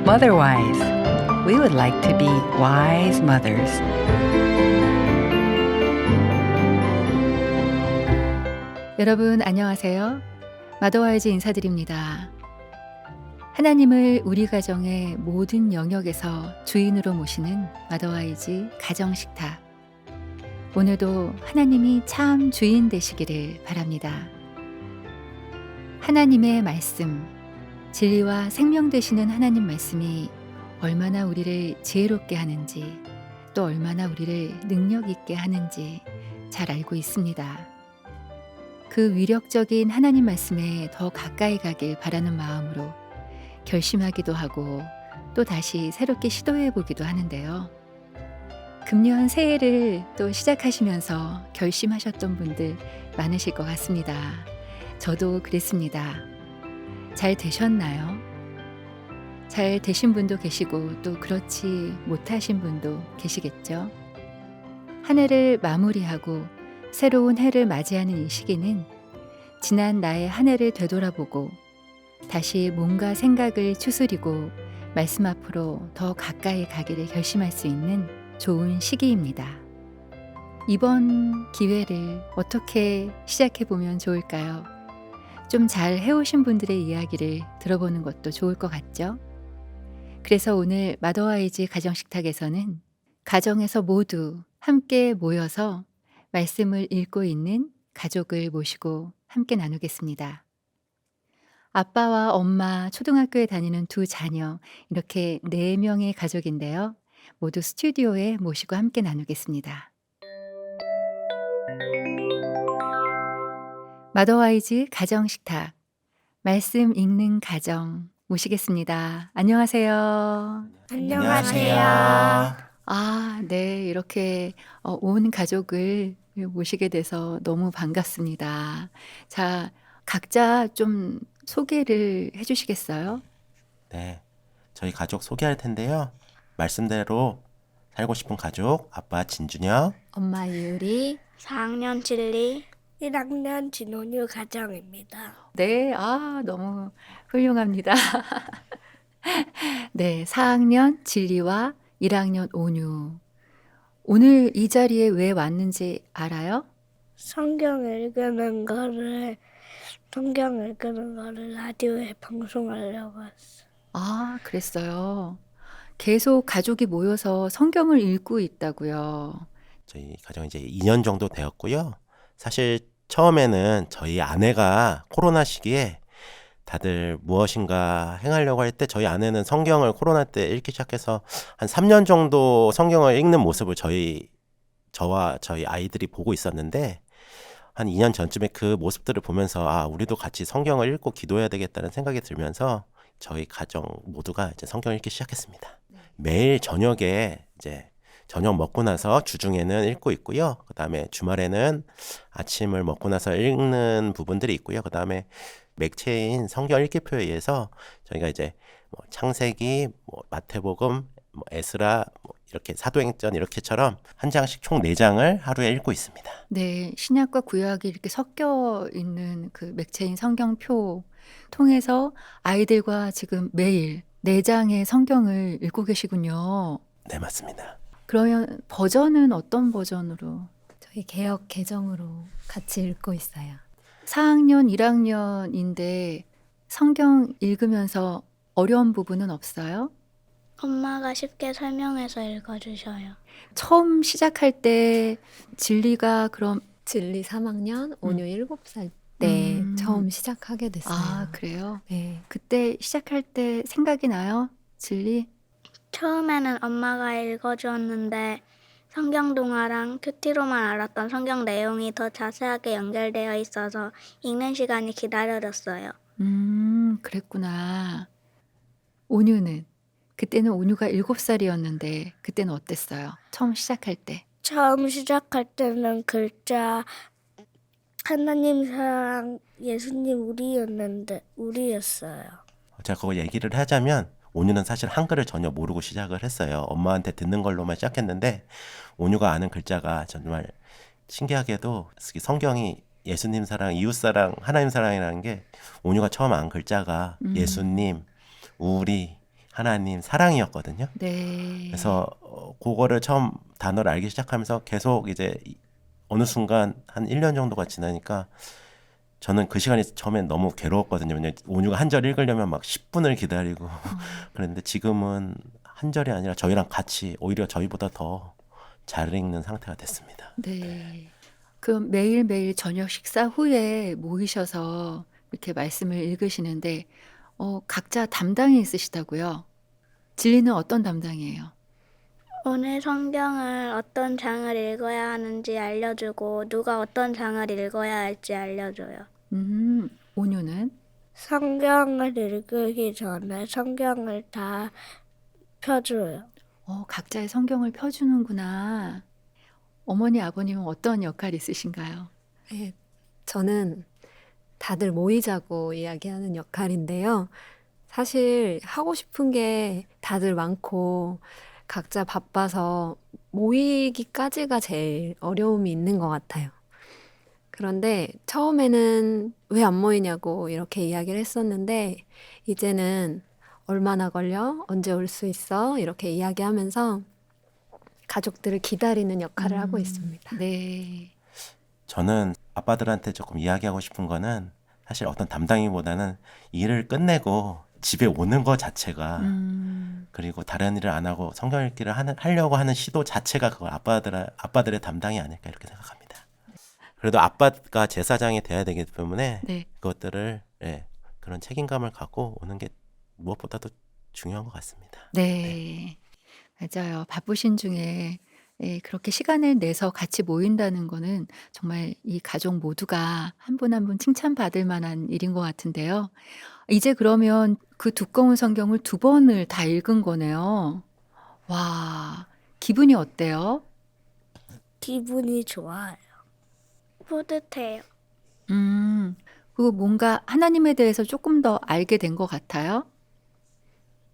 Motherwise, we would like to be wise mothers. 여러분 안녕하세요. 마더와이즈 인사드립니다. 하나님을 우리 가정의 모든 영역에서 주인으로 모시는 마더와이즈 가정식탁. 오늘도 하나님이 참 주인 되시기를 바랍니다. 하나님의 말씀, 진리와 생명 되시는 하나님 말씀이 얼마나 우리를 지혜롭게 하는지, 또 얼마나 우리를 능력 있게 하는지 잘 알고 있습니다. 그 위력적인 하나님 말씀에 더 가까이 가길 바라는 마음으로 결심하기도 하고 또 다시 새롭게 시도해 보기도 하는데요. 금년 새해를 또 시작하시면서 결심하셨던 분들 많으실 것 같습니다. 저도 그랬습니다. 잘 되셨나요? 잘 되신 분도 계시고 또 그렇지 못하신 분도 계시겠죠. 한 해를 마무리하고 새로운 해를 맞이하는 이 시기는 지난 나의 한 해를 되돌아보고 다시 몸과 생각을 추스리고 말씀 앞으로 더 가까이 가기를 결심할 수 있는 좋은 시기입니다. 이번 기회를 어떻게 시작해 보면 좋을까요? 좀 잘 해오신 분들의 이야기를 들어보는 것도 좋을 것 같죠? 그래서 오늘 마더와이즈 가정식탁에서는 가정에서 모두 함께 모여서 말씀을 읽고 있는 가족을 모시고 함께 나누겠습니다. 아빠와 엄마, 초등학교에 다니는 두 자녀, 이렇게 4명의 가족인데요. 모두 스튜디오에 모시고 함께 나누겠습니다. 마더와이즈 가정식탁, 말씀 읽는 가정 모시겠습니다. 안녕하세요. 안녕하세요. 네. 이렇게 온 가족을 모시게 돼서 너무 반갑습니다. 자, 각자 좀 소개를 해 주시겠어요? 네, 저희 가족 소개할 텐데요. 말씀대로 살고 싶은 가족, 아빠 진준혁, 엄마 유리. 4학년 진리, 1학년 진원유 가정입니다. 네. 너무 훌륭합니다. 네. 4학년 진리와 1학년 온유. 오늘 이 자리에 왜 왔는지 알아요? 성경 읽는 거를 라디오에 방송하려고 왔어요. 그랬어요. 계속 가족이 모여서 성경을 읽고 있다고요. 저희 가정 이제 2년 정도 되었고요. 사실 처음에는 저희 아내가 코로나 시기에 다들 무엇인가 행하려고 할 때 저희 아내는 성경을 코로나 때 읽기 시작해서 한 3년 정도 성경을 읽는 모습을 저와 저희 아이들이 보고 있었는데 한 2년 전쯤에 그 모습들을 보면서 우리도 같이 성경을 읽고 기도해야 되겠다는 생각이 들면서 저희 가정 모두가 이제 성경을 읽기 시작했습니다. 매일 저녁에 이제 저녁 먹고 나서 주중에는 읽고 있고요. 그 다음에 주말에는 아침을 먹고 나서 읽는 부분들이 있고요. 그 다음에 맥체인 성경 읽기표에 의해서 저희가 이제 창세기, 마태복음, 에스라, 이렇게 사도행전 이렇게처럼 한 장씩 총 4장을 하루에 읽고 있습니다. 네. 신약과 구약이 이렇게 섞여 있는 그 맥체인 성경표 통해서 아이들과 지금 매일 4장의 성경을 읽고 계시군요. 네, 맞습니다. 그러면 버전은 어떤 버전으로? 저희 개역 개정으로 같이 읽고 있어요. 4학년, 1학년인데 성경 읽으면서 어려운 부분은 없어요? 엄마가 쉽게 설명해서 읽어주셔요. 처음 시작할 때 진리가 그럼 진리 3학년, 온유 7살 때 처음 시작하게 됐어요. 그래요? 네. 그때 시작할 때 생각이 나요? 진리? 처음에는 엄마가 읽어주었는데 성경 동화랑 큐티로만 알았던 성경 내용이 더 자세하게 연결되어 있어서 읽는 시간이 기다려졌어요. 그랬구나. 온유는? 그때는 온유가 7살이었는데 그때는 어땠어요? 처음 시작할 때. 처음 시작할 때는 글자 하나님 사랑 예수님 우리였어요. 제가 그거 얘기를 하자면 온유는 사실 한글을 전혀 모르고 시작을 했어요. 엄마한테 듣는 걸로만 시작했는데 온유가 아는 글자가 정말 신기하게도 성경이 예수님 사랑, 이웃 사랑, 하나님 사랑이라는 게 온유가 처음 안 글자가 예수님, 우리, 하나님, 사랑이었거든요. 네. 그래서 그거를 처음 단어를 알기 시작하면서 계속 이제 어느 순간 한 1년 정도가 지나니까 저는 그 시간이 처음엔 너무 괴로웠거든요. 왜냐면 온유가 한 절 읽으려면 막 10분을 기다리고 그랬는데 지금은 한 절이 아니라 저희랑 같이 오히려 저희보다 더 잘 읽는 상태가 됐습니다. 네. 그럼 매일매일 저녁 식사 후에 모이셔서 이렇게 말씀을 읽으시는데 각자 담당이 있으시다고요? 진리는 어떤 담당이에요? 오늘 성경을 어떤 장을 읽어야 하는지 알려주고 누가 어떤 장을 읽어야 할지 알려줘요. 온유는? 성경을 읽기 전에 성경을 다 펴줘요. 각자의 성경을 펴주는구나. 어머니, 아버님은 어떤 역할이 있으신가요? 네, 저는 다들 모이자고 이야기하는 역할인데요. 사실 하고 싶은 게 다들 많고 각자 바빠서 모이기까지가 제일 어려움이 있는 것 같아요. 그런데 처음에는 왜 안 모이냐고 이렇게 이야기를 했었는데 이제는 얼마나 걸려? 언제 올 수 있어? 이렇게 이야기하면서 가족들을 기다리는 역할을 하고 있습니다. 네. 저는 아빠들한테 조금 이야기하고 싶은 거는 사실 어떤 담당이보다는 일을 끝내고 집에 오는 것 자체가 그리고 다른 일을 안 하고 성경 읽기를 하려고 하는 시도 자체가 그걸 아빠들의 담당이 아닐까 이렇게 생각합니다. 그래도 아빠가 제사장이 돼야 되기 때문에 네. 그것들을 그런 책임감을 갖고 오는 게 무엇보다도 중요한 것 같습니다. 네. 맞아요. 바쁘신 중에 그렇게 시간을 내서 같이 모인다는 거는 정말 이 가족 모두가 한 분 한 분 칭찬받을 만한 일인 것 같은데요. 이제 그러면 그 두꺼운 성경을 2번을 다 읽은 거네요. 와, 기분이 어때요? 기분이 좋아요. 뿌듯해요. 그리고 뭔가 하나님에 대해서 조금 더 알게 된 것 같아요?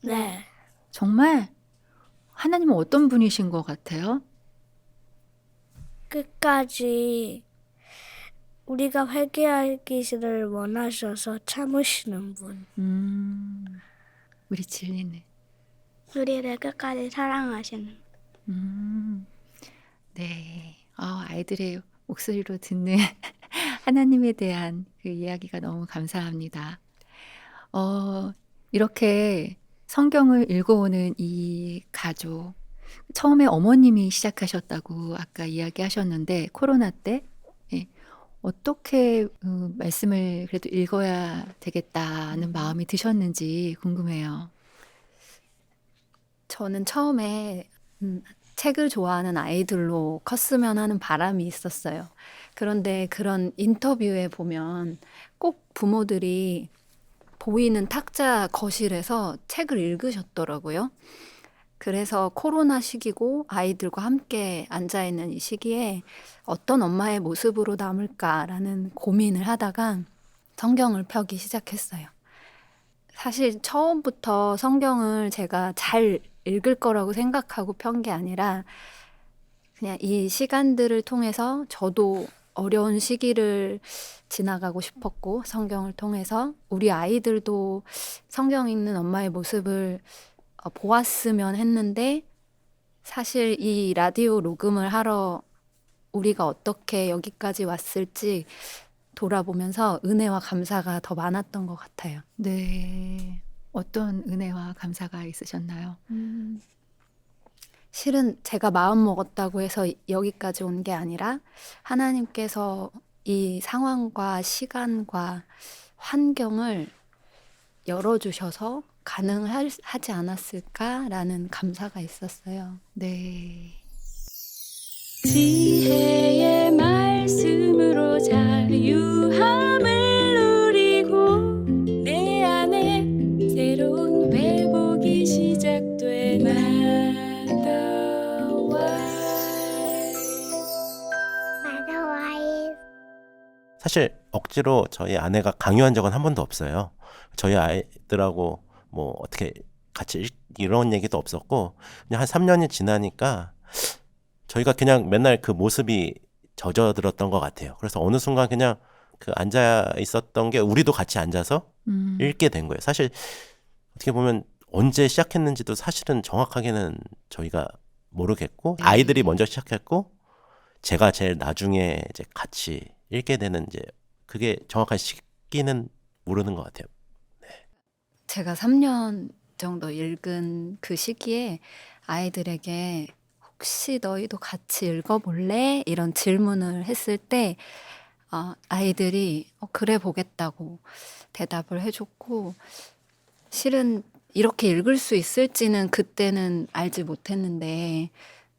네. 정말 하나님은 어떤 분이신 것 같아요? 끝까지 우리가 회개하기를 원하셔서 참으시는 분. 우리 진리는. 우리를 끝까지 사랑하시는. 네. 아이들의 목소리로 듣는 하나님에 대한 그 이야기가 너무 감사합니다. 이렇게 성경을 읽어오는 이 가족. 처음에 어머님이 시작하셨다고 아까 이야기하셨는데 코로나 때 어떻게 말씀을 그래도 읽어야 되겠다는 마음이 드셨는지 궁금해요. 저는 처음에 책을 좋아하는 아이들로 컸으면 하는 바람이 있었어요. 그런데 그런 인터뷰에 보면 꼭 부모들이 보이는 탁자 거실에서 책을 읽으셨더라고요. 그래서 코로나 시기고 아이들과 함께 앉아있는 이 시기에 어떤 엄마의 모습으로 남을까라는 고민을 하다가 성경을 펴기 시작했어요. 사실 처음부터 성경을 제가 잘 읽을 거라고 생각하고 편 게 아니라 그냥 이 시간들을 통해서 저도 어려운 시기를 지나가고 싶었고 성경을 통해서 우리 아이들도 성경 읽는 엄마의 모습을 보았으면 했는데 사실 이 라디오 녹음을 하러 우리가 어떻게 여기까지 왔을지 돌아보면서 은혜와 감사가 더 많았던 것 같아요. 네. 어떤 은혜와 감사가 있으셨나요? 실은 제가 마음 먹었다고 해서 여기까지 온 게 아니라 하나님께서 이 상황과 시간과 환경을 열어주셔서 가능하지 않았을까라는 감사가 있었어요. 네. 지혜의 말씀으로 자유함을 누리고 내 안에 새로운 회복이 시작돼 마더와이즈. 사실 억지로 저희 아내가 강요한 적은 한 번도 없어요. 저희 아이들하고 뭐 어떻게 같이 이런 얘기도 없었고 그냥 한 3년이 지나니까 저희가 그냥 맨날 그 모습이 젖어들었던 것 같아요. 그래서 어느 순간 그냥 그 앉아 있었던 게 우리도 같이 앉아서 읽게 된 거예요. 사실 어떻게 보면 언제 시작했는지도 사실은 정확하게는 저희가 모르겠고 네. 아이들이 먼저 시작했고 제가 제일 나중에 이제 같이 읽게 되는 이제 그게 정확한 시기는 모르는 것 같아요. 제가 3년 정도 읽은 그 시기에 아이들에게 혹시 너희도 같이 읽어볼래? 이런 질문을 했을 때 아이들이 그래 보겠다고 대답을 해줬고 실은 이렇게 읽을 수 있을지는 그때는 알지 못했는데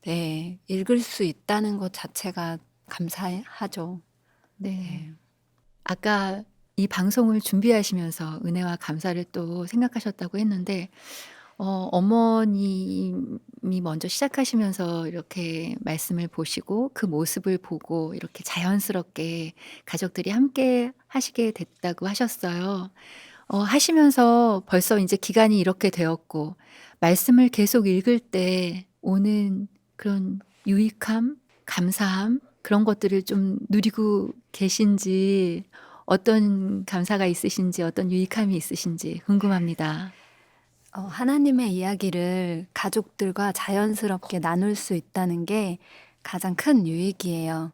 네, 읽을 수 있다는 것 자체가 감사하죠. 네. 아까 이 방송을 준비하시면서 은혜와 감사를 또 생각하셨다고 했는데 어머님이 먼저 시작하시면서 이렇게 말씀을 보시고 그 모습을 보고 이렇게 자연스럽게 가족들이 함께 하시게 됐다고 하셨어요. 하시면서 벌써 이제 기간이 이렇게 되었고 말씀을 계속 읽을 때 오는 그런 유익함, 감사함 그런 것들을 좀 누리고 계신지 어떤 감사가 있으신지 어떤 유익함이 있으신지 궁금합니다. 하나님의 이야기를 가족들과 자연스럽게 나눌 수 있다는 게 가장 큰 유익이에요.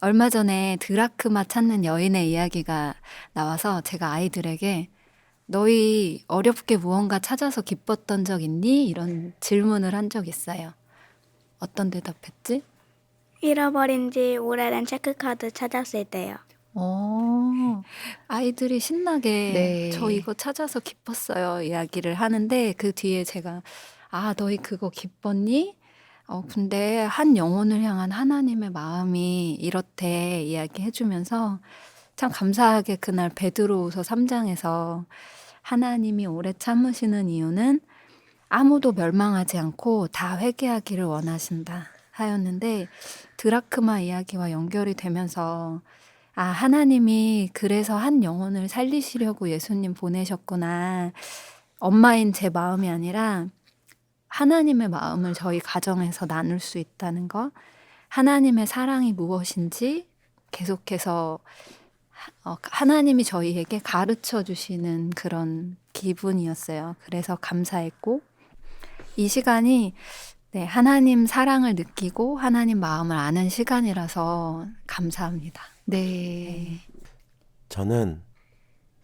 얼마 전에 드라크마 찾는 여인의 이야기가 나와서 제가 아이들에게 너희 어렵게 무언가 찾아서 기뻤던 적 있니? 이런 질문을 한 적 있어요. 어떤 대답했지? 잃어버린 지 오래된 체크카드 찾았을 때요. 아이들이 신나게 네. 저 이거 찾아서 기뻤어요 이야기를 하는데 그 뒤에 제가 너희 그거 기뻤니? 근데 한 영혼을 향한 하나님의 마음이 이렇대 이야기해주면서 참 감사하게 그날 베드로후서 3장에서 하나님이 오래 참으시는 이유는 아무도 멸망하지 않고 다 회개하기를 원하신다 하였는데 드라크마 이야기와 연결이 되면서 하나님이 그래서 한 영혼을 살리시려고 예수님 보내셨구나. 엄마인 제 마음이 아니라 하나님의 마음을 저희 가정에서 나눌 수 있다는 거, 하나님의 사랑이 무엇인지 계속해서 하나님이 저희에게 가르쳐 주시는 그런 기분이었어요. 그래서 감사했고 이 시간이 하나님 사랑을 느끼고 하나님 마음을 아는 시간이라서 감사합니다. 네. 저는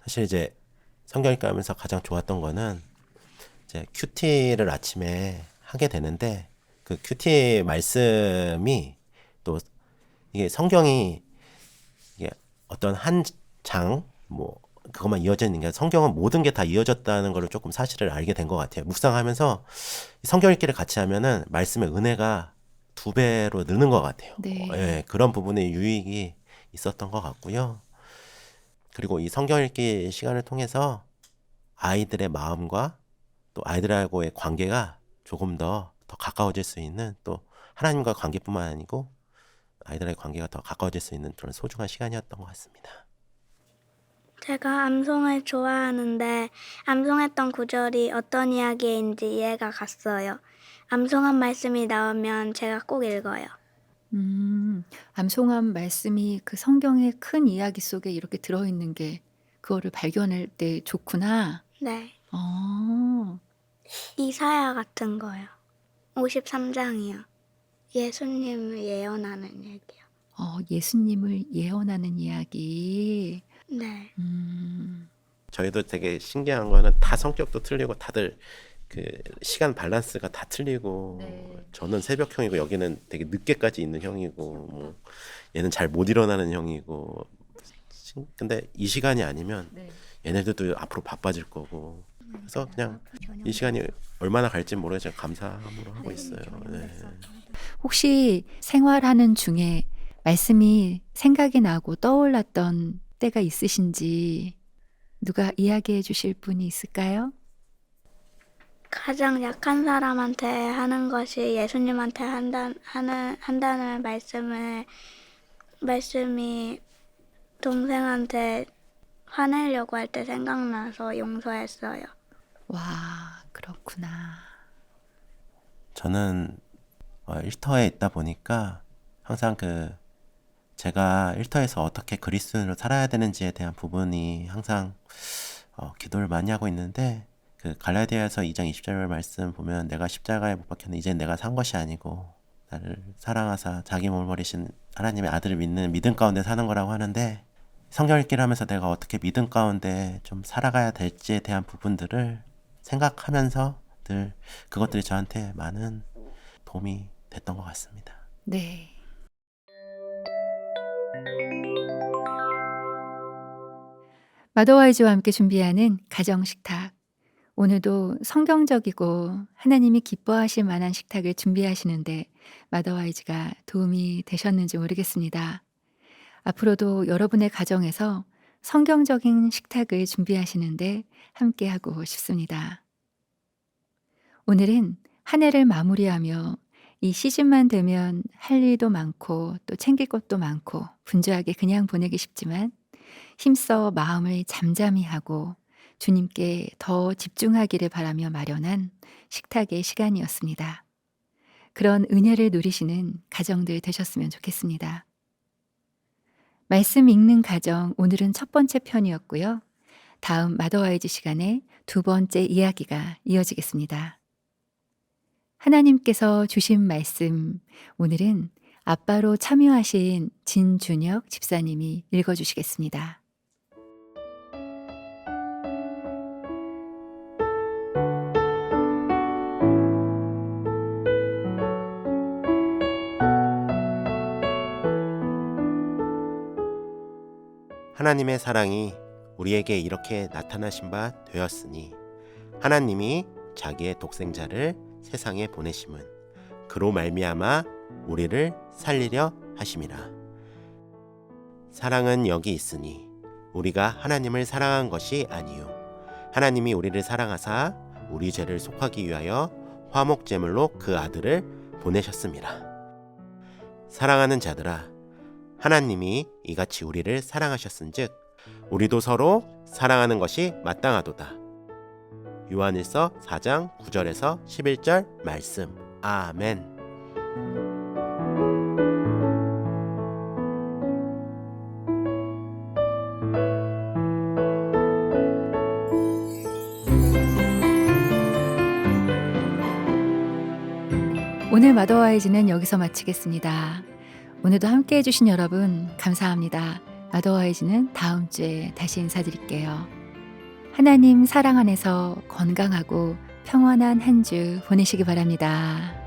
사실 이제 성경 읽기 하면서 가장 좋았던 거는 이제 큐티를 아침에 하게 되는데 그 큐티 말씀이 또 이게 성경이 이게 어떤 한 장 뭐 그것만 이어져 있는 게 아니라 성경은 모든 게 다 이어졌다는 걸 조금 사실을 알게 된 것 같아요. 묵상하면서 성경 읽기를 같이 하면은 말씀의 은혜가 2배로 느는 것 같아요. 네. 그런 부분의 유익이 있었던 것 같고요. 그리고 이 성경 읽기 시간을 통해서 아이들의 마음과 또 아이들하고의 관계가 조금 더 가까워질 수 있는 또 하나님과 관계뿐만 아니고 아이들의 관계가 더 가까워질 수 있는 그런 소중한 시간이었던 것 같습니다. 제가 암송을 좋아하는데 암송했던 구절이 어떤 이야기인지 이해가 갔어요. 암송한 말씀이 나오면 제가 꼭 읽어요. 암송한 말씀이 그 성경의 큰 이야기 속에 이렇게 들어있는 게 그거를 발견할 때 좋구나. 네. 이사야 같은 거요. 53장이요. 예수님을 예언하는 얘기요. 예수님을 예언하는 이야기. 네. 저희도 되게 신기한 거는 다 성격도 틀리고 다들 그 시간 밸런스가 다 틀리고 저는 새벽형이고 여기는 되게 늦게까지 있는 형이고 뭐 얘는 잘 못 일어나는 형이고 근데 이 시간이 아니면 얘네들도 앞으로 바빠질 거고 그래서 그냥 이 시간이 얼마나 갈지 모르겠지만 감사함으로 하고 있어요. 네. 혹시 생활하는 중에 말씀이 생각이 나고 떠올랐던 때가 있으신지 누가 이야기해 주실 분이 있을까요? 가장 약한 사람한테 하는 것이 예수님한테 한다는 말씀이 동생한테 화내려고 할 때 생각나서 용서했어요. 와, 그렇구나. 저는 일터에 있다 보니까 항상 그 제가 일터에서 어떻게 그리스도인으로 살아야 되는지에 대한 부분이 항상 기도를 많이 하고 있는데, 그 갈라디아서 2장 20절 말씀 보면 내가 십자가에 못 박혔는데 이제 내가 산 것이 아니고 나를 사랑하사 자기 몸을 버리신 하나님의 아들을 믿는 믿음 가운데 사는 거라고 하는데, 성경 읽기를 하면서 내가 어떻게 믿음 가운데 좀 살아가야 될지에 대한 부분들을 생각하면서 늘 그것들이 저한테 많은 도움이 됐던 것 같습니다. 네. 마더와이즈와 함께 준비하는 가정식탁. 오늘도 성경적이고 하나님이 기뻐하실 만한 식탁을 준비하시는데 마더와이즈가 도움이 되셨는지 모르겠습니다. 앞으로도 여러분의 가정에서 성경적인 식탁을 준비하시는데 함께하고 싶습니다. 오늘은 한 해를 마무리하며 이 시즌만 되면 할 일도 많고 또 챙길 것도 많고 분주하게 그냥 보내기 쉽지만 힘써 마음을 잠잠히 하고 주님께 더 집중하기를 바라며 마련한 식탁의 시간이었습니다. 그런 은혜를 누리시는 가정들 되셨으면 좋겠습니다. 말씀 읽는 가정, 오늘은 첫 번째 편이었고요. 다음 마더와이즈 시간에 두 번째 이야기가 이어지겠습니다. 하나님께서 주신 말씀, 오늘은 아빠로 참여하신 진준혁 집사님이 읽어주시겠습니다. 하나님의 사랑이 우리에게 이렇게 나타나신 바 되었으니 하나님이 자기의 독생자를 세상에 보내심은 그로 말미암아 우리를 살리려 하심이라. 사랑은 여기 있으니 우리가 하나님을 사랑한 것이 아니요 하나님이 우리를 사랑하사 우리 죄를 속하기 위하여 화목제물로 그 아들을 보내셨습니다. 사랑하는 자들아, 하나님이 이같이 우리를 사랑하셨은즉 우리도 서로 사랑하는 것이 마땅하도다. 요한일서 4장 9절에서 11절 말씀. 아멘. 오늘 마더와이즈는 여기서 마치겠습니다. 오늘도 함께 해주신 여러분 감사합니다. 마더와이즈는 다음 주에 다시 인사드릴게요. 하나님 사랑 안에서 건강하고 평안한 한 주 보내시기 바랍니다.